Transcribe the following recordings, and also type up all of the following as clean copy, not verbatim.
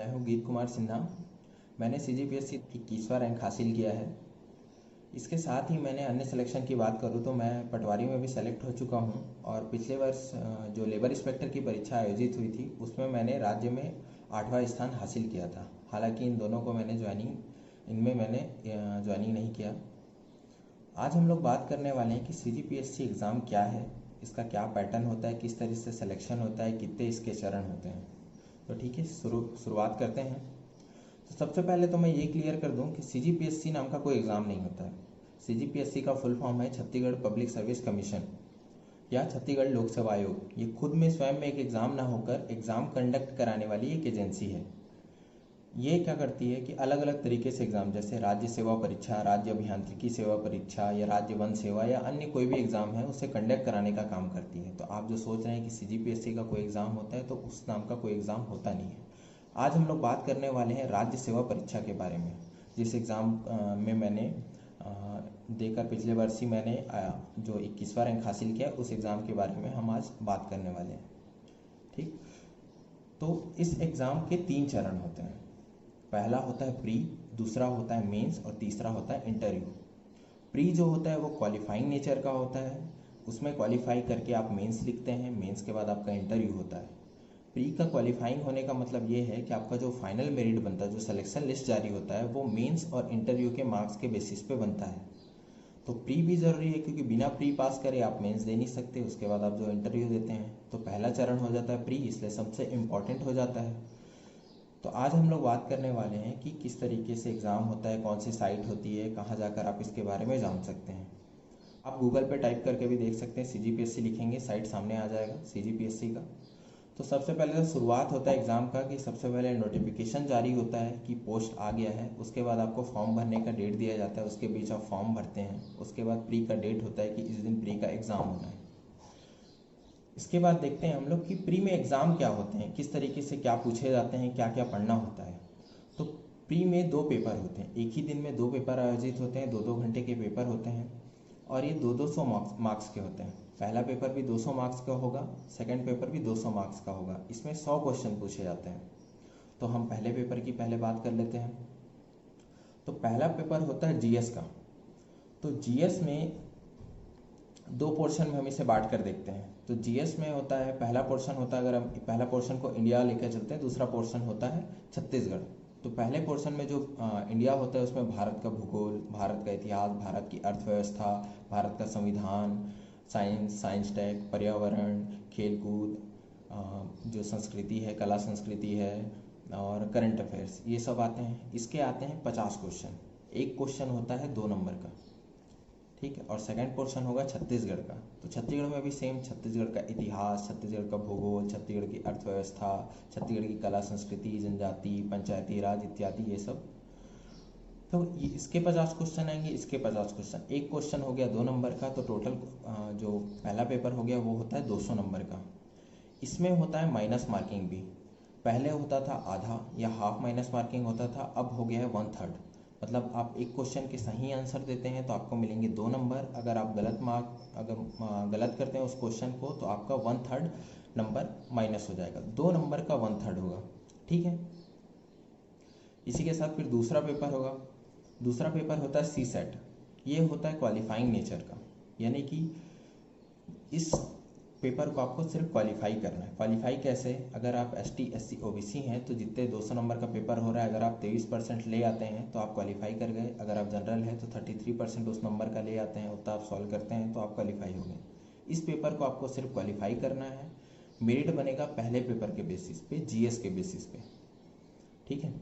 मैं हूँ गीत कुमार सिन्हा। मैंने CGPSC 21वां रैंक हासिल किया है। इसके साथ ही मैंने अन्य सिलेक्शन की बात करूँ तो मैं पटवारी में भी सेलेक्ट हो चुका हूँ और पिछले वर्ष जो लेबर इंस्पेक्टर की परीक्षा आयोजित हुई थी उसमें मैंने राज्य में 8वां स्थान हासिल किया था। हालांकि इन दोनों को मैंने ज्वाइनिंग नहीं किया। आज हम लोग बात करने वाले हैं कि CGPSC एग्ज़ाम क्या है, इसका क्या पैटर्न होता है, किस तरह से सिलेक्शन होता है, कितने इसके चरण होते हैं। तो ठीक है, शुरुआत करते हैं। तो सबसे पहले तो मैं ये क्लियर कर दूं कि CGPSC नाम का कोई एग्ज़ाम नहीं होता है। CGPSC का फुल फॉर्म है छत्तीसगढ़ पब्लिक सर्विस कमीशन या छत्तीसगढ़ लोक सेवा आयोग। ये खुद में स्वयं में एक एग्ज़ाम ना होकर एग्ज़ाम कंडक्ट कराने वाली एक एजेंसी है। ये क्या करती है कि अलग अलग तरीके से एग्ज़ाम, जैसे राज्य सेवा परीक्षा, राज्य अभियांत्रिकी सेवा परीक्षा या राज्य वन सेवा या अन्य कोई भी एग्ज़ाम है उसे कंडक्ट कराने का काम करती है। तो आप जो सोच रहे हैं कि CGPSC का कोई एग्ज़ाम होता है, तो उस नाम का कोई एग्ज़ाम होता नहीं है। आज हम लोग बात करने वाले हैं राज्य सेवा परीक्षा के बारे में, जिस एग्ज़ाम में मैंने देकर पिछले वर्ष ही मैंने जो 21वां रैंक हासिल किया, उस एग्ज़ाम के बारे में हम आज बात करने वाले हैं। ठीक, तो इस एग्ज़ाम के 3 चरण होते हैं। पहला होता है प्री, दूसरा होता है मेंस और तीसरा होता है इंटरव्यू। प्री जो होता है वो क्वालिफाइंग नेचर का होता है। उसमें क्वालिफाई करके आप मेंस लिखते हैं, मेंस के बाद आपका इंटरव्यू होता है। प्री का क्वालिफाइंग होने का मतलब ये है कि आपका जो फाइनल मेरिट बनता है, जो सिलेक्शन लिस्ट जारी होता है, वो मेंस और इंटरव्यू के मार्क्स के बेसिस पे बनता है। तो प्री भी ज़रूरी है क्योंकि बिना प्री पास करे आप मेंस दे नहीं सकते। उसके बाद आप जो इंटरव्यू देते हैं, तो पहला चरण हो जाता है प्री, इसलिए सबसे इम्पॉर्टेंट हो जाता है। तो आज हम लोग बात करने वाले हैं कि किस तरीके से एग्ज़ाम होता है, कौन सी साइट होती है, कहाँ जाकर आप इसके बारे में जान सकते हैं। आप गूगल पे टाइप करके भी देख सकते हैं, CGPSC लिखेंगे, साइट सामने आ जाएगा CGPSC का। तो सबसे पहले तो शुरुआत होता है एग्ज़ाम का कि सबसे पहले नोटिफिकेशन जारी होता है कि पोस्ट आ गया है। उसके बाद आपको फॉर्म भरने का डेट दिया जाता है, उसके बीच आप फॉर्म भरते हैं। उसके बाद प्री का डेट होता है कि इस दिन प्री का एग्ज़ाम होना है। इसके बाद देखते हैं हम लोग कि प्री में एग्ज़ाम क्या होते हैं, किस तरीके से क्या पूछे जाते हैं, क्या क्या पढ़ना होता है। तो प्री में 2 पेपर होते हैं, एक ही दिन में 2 पेपर आयोजित होते हैं, 2-2 घंटे के पेपर होते हैं और ये 200 मार्क्स के होते हैं। पहला पेपर भी 200 मार्क्स का होगा, सेकंड पेपर भी 200 मार्क्स का होगा। इसमें 100 क्वेश्चन पूछे जाते हैं। तो हम पहले पेपर की पहले बात कर लेते हैं। तो पहला पेपर होता है GS का। तो GS में 2 पोर्शन में हम इसे बांट कर देखते हैं। तो GS में होता है, पहला पोर्शन होता है, अगर हम पहला पोर्शन को इंडिया लेकर चलते हैं, दूसरा पोर्शन होता है छत्तीसगढ़। तो पहले पोर्शन में जो इंडिया होता है उसमें भारत का भूगोल, भारत का इतिहास, भारत की अर्थव्यवस्था, भारत का संविधान, साइंस टेक, पर्यावरण, खेलकूद, जो संस्कृति है, कला संस्कृति है और करंट अफेयर्स, ये सब आते हैं। इसके आते हैं 50 क्वेश्चन। एक क्वेश्चन होता है 2 नंबर का, ठीक है। और सेकंड पोर्शन होगा छत्तीसगढ़ का। तो छत्तीसगढ़ में भी सेम, छत्तीसगढ़ का इतिहास, छत्तीसगढ़ का भूगोल, छत्तीसगढ़ की अर्थव्यवस्था, छत्तीसगढ़ की कला संस्कृति, जनजाति, पंचायती राज इत्यादि, ये सब। तो इसके 50 क्वेश्चन आएंगे, इसके 50 क्वेश्चन। एक क्वेश्चन हो गया 2 नंबर का, तो टोटल जो पहला पेपर हो गया वो होता है 200 नंबर का। इसमें होता है माइनस मार्किंग भी। पहले होता था आधा या हाफ माइनस मार्किंग होता था, अब हो गया है 1/3। मतलब आप एक क्वेश्चन के सही आंसर देते हैं तो आपको मिलेंगे 2 नंबर। अगर आप गलत करते हैं उस क्वेश्चन को तो आपका 1/3 नंबर माइनस हो जाएगा। 2 नंबर का 1/3 होगा, ठीक है। इसी के साथ फिर दूसरा पेपर होगा। दूसरा पेपर होता है CSET। ये होता है क्वालिफाइंग नेचर का, यानी कि इस पेपर को आपको सिर्फ क्वालिफाई करना है। क्वालिफाई कैसे? अगर आप ST SC OBC हैं तो जितने 200 नंबर का पेपर हो रहा है, अगर आप 23% ले आते हैं तो आप क्वालिफाई कर गए। अगर आप जनरल हैं तो 33% उस नंबर का ले आते हैं, उतना आप सॉल्व करते हैं तो आप क्वालिफाई हो गए। इस पेपर को आपको सिर्फ क्वालिफाई करना है। मेरिट बनेगा पहले पेपर के बेसिस पे, GS के बेसिस पे, ठीक है।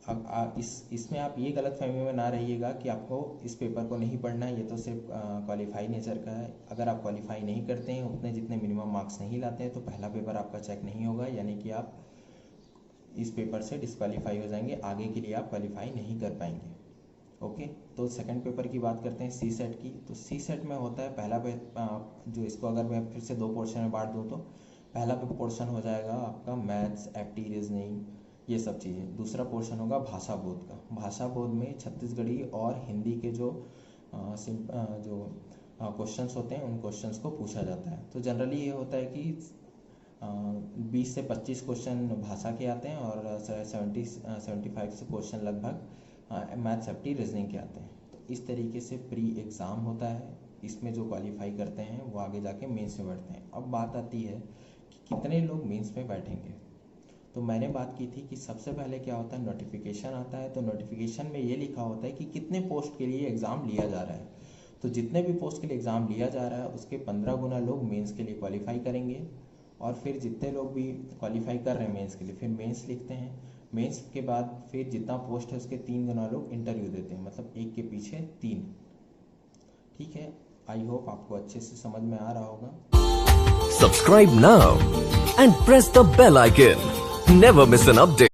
अब इसमें आप ये गलतफहमी में ना रहिएगा कि आपको इस पेपर को नहीं पढ़ना है, ये तो सिर्फ क्वालिफाई नेचर का है। अगर आप क्वालिफाई नहीं करते हैं, उतने जितने मिनिमम मार्क्स नहीं लाते हैं, तो पहला पेपर आपका चेक नहीं होगा, यानी कि आप इस पेपर से डिस्क्वालीफाई हो जाएंगे, आगे के लिए आप क्वालिफाई नहीं कर पाएंगे। ओके, तो सेकंड पेपर की बात करते हैं CSET की। तो CSET में होता है पहला जो इसको अगर मैं फिर से 2 पोर्शन में बांट दूँ तो पहला पोर्शन हो जाएगा आपका मैथ्स, FT, रीजनिंग, ये सब चीज़ें। दूसरा पोर्शन होगा भाषा बोध का। भाषा बोध में छत्तीसगढ़ी और हिंदी के जो क्वेश्चंस होते हैं, उन क्वेश्चंस को पूछा जाता है। तो जनरली ये होता है कि 20 से 25 क्वेश्चन भाषा के आते हैं और 75 से क्वेश्चन लगभग मैथ्स एप्टी रीजनिंग के आते हैं। तो इस तरीके से प्री एग्ज़ाम होता है, इसमें जो क्वालिफाई करते हैं वो आगे जाके मेंस में बैठते हैं। अब बात आती है कि कितने लोग मेंस में बैठेंगे। तो मैंने बात की थी कि सबसे पहले क्या होता है, नोटिफिकेशन आता है। तो नोटिफिकेशन में ये लिखा होता है कि कितने पोस्ट के लिए एग्ज़ाम लिया जा रहा है। तो जितने भी पोस्ट के लिए एग्ज़ाम लिया जा रहा है उसके 15 गुना लोग मेंस के लिए क्वालिफाई करेंगे, और फिर जितने लोग भी क्वालिफाई कर रहे हैं मेंस के लिए, फिर मेंस लिखते हैं। मेंस के बाद फिर जितना पोस्ट है उसके 3 गुना लोग इंटरव्यू देते हैं, मतलब एक के पीछे 3। ठीक है, आई होप आपको अच्छे से समझ में आ रहा होगा। Subscribe now and press the bell icon. Never miss an update.